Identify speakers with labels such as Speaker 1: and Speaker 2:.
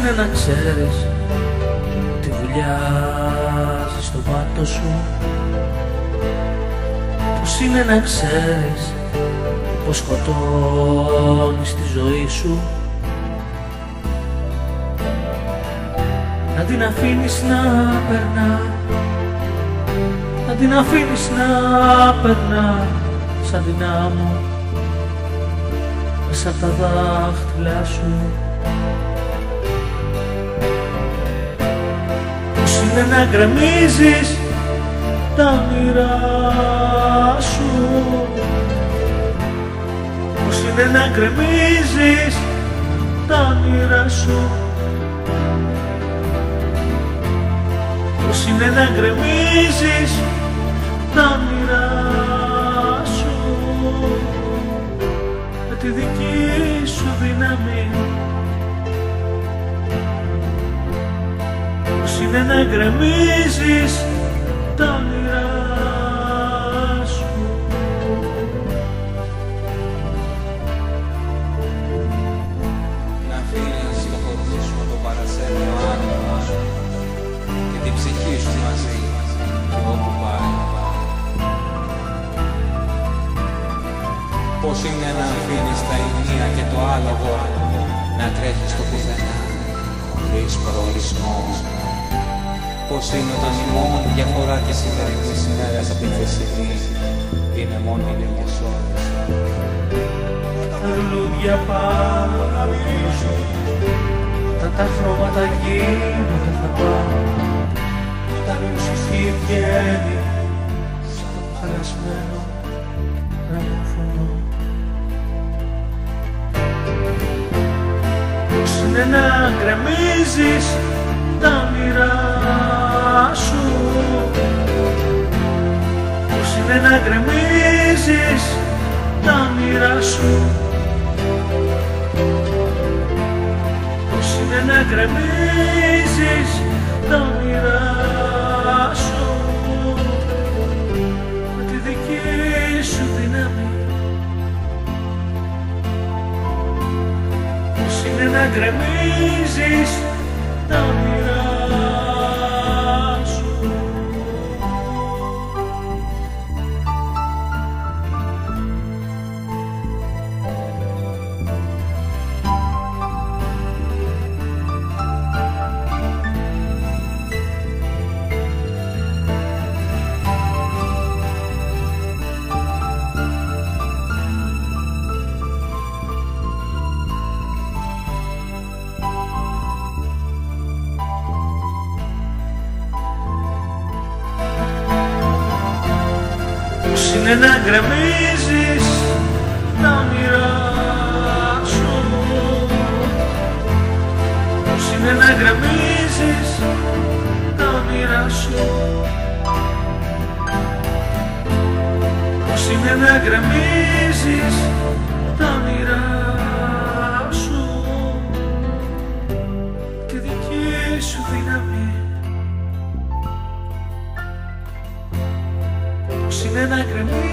Speaker 1: είναι να ξέρεις τι βουλιάζει στο πάτο σου? Πώς είναι να ξέρεις πως σκοτώνεις τη ζωή σου? Να την αφήνεις να περνά, να την αφήνεις να περνά σαν την άμμο μέσα απ' τα δάχτυλά σου. Πώς είναι να γκρεμίζεις τα όνειρά σου? Πώς είναι να γκρεμίζεις τα όνειρά σου? Πώς είναι να γκρεμίζεις τα όνειρά σου με τη δική σου δύναμη? Πώς είναι να γκρεμίζεις τα όνειρά σου?
Speaker 2: Να αφήνεις το κορμί σου να το παρασέρνει ο άνθρωπος και την ψυχή σου μαζί και όπου πάει. Πώς είναι να αφήνεις τα ηνία και το άλογο να τρέχει στο πουθενά χωρίς προορισμό? Πώς είναι όταν η μόνη διαφορά της σημερινής ημέρας από την χθεσινή είναι μόνο λίγες ώρες?
Speaker 1: Τα λουλούδια πάνω να μιλήσουν, τα χρώματα γίνονται θα πάω, όταν η ψυχή βγαίνει σαν το χαλασμένο γραμμόφωνο. Πώς είναι να γκρεμίζεις τα όνειρά σου? Πώς είναι να γκρεμίζεις τα όνειρά σου? Πώς είναι να γκρεμίζεις τα όνειρά σου με τη δική σου δύναμη? Πώς είναι να γκρεμίζεις τα όνειρά σου? Πώς είναι να γκρεμίζεις τα όνειρά σου? Πώς είναι να γκρεμίζεις τα όνειρά σου? Πώς είναι να γκρεμίζεις τα όνειρά σου τη δική σου δύναμη? Πώς είναι να γκρεμίζεις